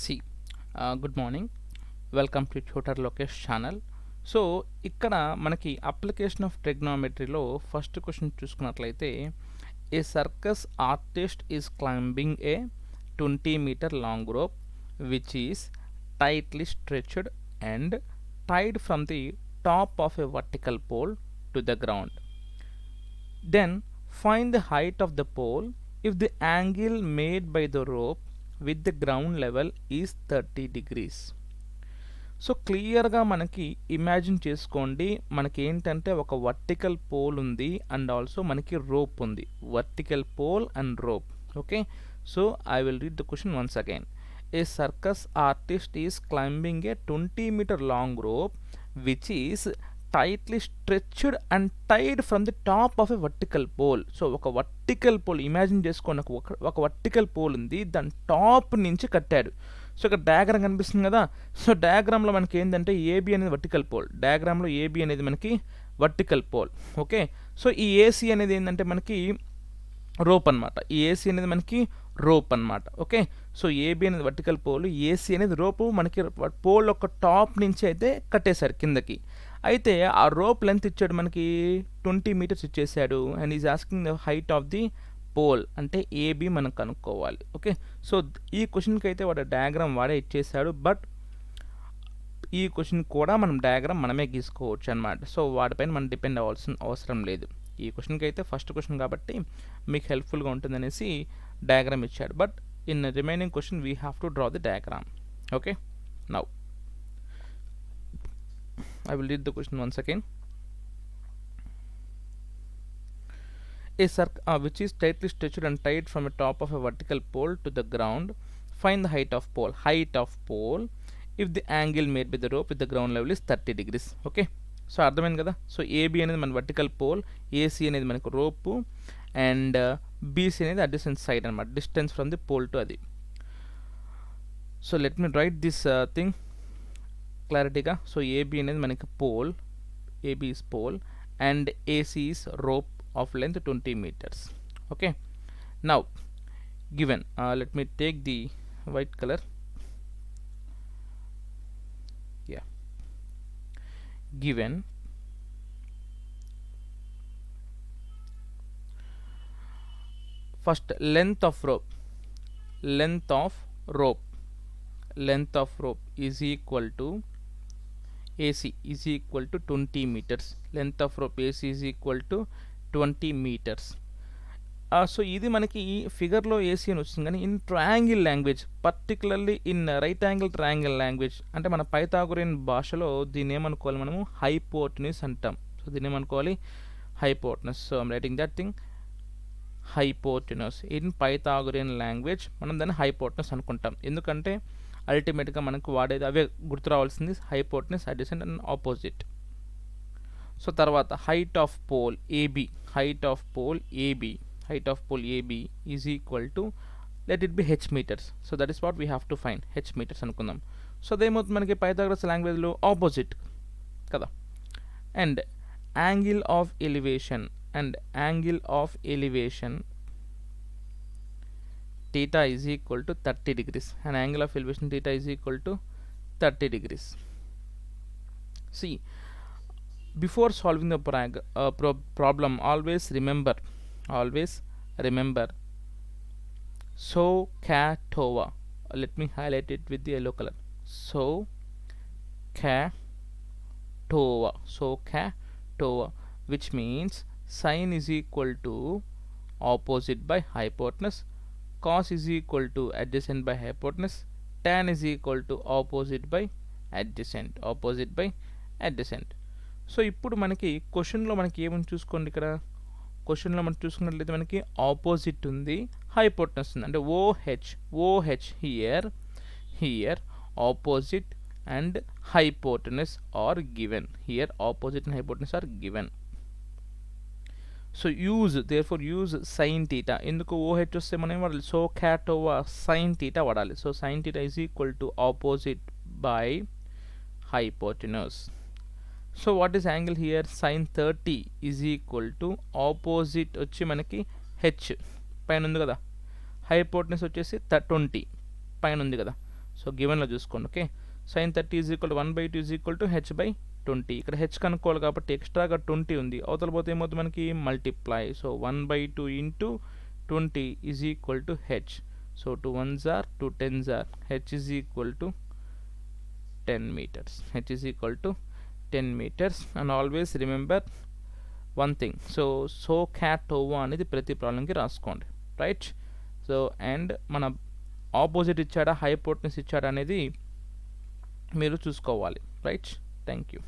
See, good morning. Welcome to TUTOR LOKESH channel. So ఇక్కడ మనకి application of ట్రిగ్నోమెట్రీలో first question చూసుకున్నట్లయితే a circus artist is climbing a 20-meter long rope which is tightly stretched and tied from the top of a vertical pole to the ground. Then find the height of the pole if the angle made by the rope with the ground level is 30 degrees. So క్లియర్గా మనకి imagine చేసుకోండి, మనకి ఏంటంటే ఒక vertical pole ఉంది and also మనకి rope ఉంది. Vertical pole and rope. Okay, so I will read the question once again. A circus artist is climbing a 20-meter long rope which is tightly stretched and tied from the top of a vertical pole. So ఒక vertical pole imagine చేసుకోండి, ఒక vertical pole ఉంది, దాని top నుంచి కట్టాడు. So ఇక్కడ diagram కనిపిస్తుంది కదా. సో డయాగ్రామ్లో మనకి ఏంటంటే ఏబి అనేది వర్టికల్ పోల్, డయాగ్రామ్లో ఏబి అనేది మనకి వర్టికల్ పోల్. ఓకే, సో ఈ ఏసీ అనేది ఏంటంటే మనకి రోప్ అనమాట. ఈ ఏసీ అనేది మనకి రోప్ అనమాట. ఓకే, సో ఏబి అనేది వర్టికల్ పోల్, ఏసీ అనేది రోపు. మనకి పోల్ ఒక టాప్ నుంచి అయితే కట్టేశారు కిందకి. అయితే ఆ రోప్ లెంత్ ఇచ్చాడు మనకి 20 meters ఇచ్చేసాడు and is asking the height of the pole, అంటే ఏబి మనం కనుక్కోవాలి. ఓకే, సో ఈ క్వశ్చన్కి అయితే వాడు డయాగ్రామ్ వాడే ఇచ్చేసాడు, బట్ ఈ క్వశ్చన్ కూడా మనం డయాగ్రామ్ మనమే గీసుకోవచ్చు అనమాట. సో వాటిపైన మనం డిపెండ్ అవ్వాల్సిన అవసరం లేదు. ఈ క్వశ్చన్కి అయితే ఫస్ట్ క్వశ్చన్ కాబట్టి మీకు హెల్ప్ఫుల్గా ఉంటుందనేసి డయాగ్రామ్ ఇచ్చాడు, but in remaining question we have to draw the diagram. Okay, now I will read the question once again. A circle which is tightly stretched and tied from the top of a vertical pole to the ground. Find the height of pole. Height of pole if the angle made by the rope with the ground level is 30 degrees. Okay, so అర్థమైంది కదా. So AB అనేది మన vertical pole, AC అనేది మనకు rope and BC అనేది adjacent side అనమాట, distance from the pole to అది. So let me write this thing క్లారిటీగా. సో ఏబి అనేది మనకి pole, AB is pole and AC is rope of length 20 meters. Okay, now given let me take the white colour. Yeah, given first length of rope, length of rope, length of rope is equal to AC is equal to 20 meters. Length of rope AC is equal to 20 meters. So ఇది మనకి ఈ ఫిగర్లో AC అని వచ్చింది, కానీ in triangle language, particularly in right angle triangle language, అంటే మన Pythagorean భాషలో దీన్ని ఏమనుకోవాలి మనము, హైపోటెన్యూస్ అంటాం. సో దీన్ని ఏమనుకోవాలి, hypotenuse. So I'm writing that thing, hypotenuse. In Pythagorean language మనం దాన్ని హైపోటెన్యూస్ అనుకుంటాం, ఎందుకంటే అల్టిమేట్గా మనకు వాడేది అవే గుర్తు రావాల్సింది, hypotenuse, adjacent and opposite. So తర్వాత height of pole AB, height of pole AB, height of pole AB is equal to let it be H metres. So that is what we have to find, H metres అనుకుందాం. So అదేమవుతుంది మనకి Pythagoras లాంగ్వేజ్లో opposite కదా. And angle of elevation, and angle of elevation theta is equal to 30 degrees, and angle of elevation theta is equal to 30 degrees. See, before solving the problem, always remember SOHCAHTOA. Let me highlight it with the yellow color. SOHCAHTOA, which means sine is equal to opposite by hypotenuse, cos is equal to adjacent by hypotenuse, tan is equal to opposite by adjacent, opposite by adjacent. So ఇప్పుడు మనకి క్వశ్చన్లో మనకి ఏమని చూసుకోండి, ఇక్కడ క్వశ్చన్లో మనం చూసుకున్నట్లయితే మనకి ఆపోజిట్ ఉంది, హైపోటెనస్ ఉంది, అంటే OH here opposite and hypotenuse are given. Here opposite and hypotenuse are given. So therefore use sin theta. ఎందుకు ఓహెచ్ వస్తే మనం ఏం వాడాలి, సో క్యాటోవా sin theta వాడాలి. So sin theta is equal to opposite by hypotenuse. So what is angle here, sin 30 is equal to opposite వచ్చి మనకి H పైన ఉంది కదా, హైపోటెనస్ వచ్చేసి 20 పైన ఉంది కదా. సో గివెన్లో చూసుకోండి. Okay, sin 30 is equal 1/2 is equal to H by 20. ఇక్కడ హెచ్ కనుక్కోవాలి కాబట్టి ఎక్స్ట్రాగా 20 ఉంది, అవతల పోతే ఏమవుతుంది మనకి multiply. So 1/2 into 20 is equal to H. So 2 1s are 2 10s are H is equal to 10 meters. H is equal to 10 meters. And always remember one thing, so cat ova అనేది ప్రతి ప్రాబ్లంకి రాసుకోండి, రైట్. సో అండ్ మన opposite ఇచ్చాడా hypotenuse ఇచ్చాడా అనేది మీరు చూసుకోవాలి, రైట్. Thank you.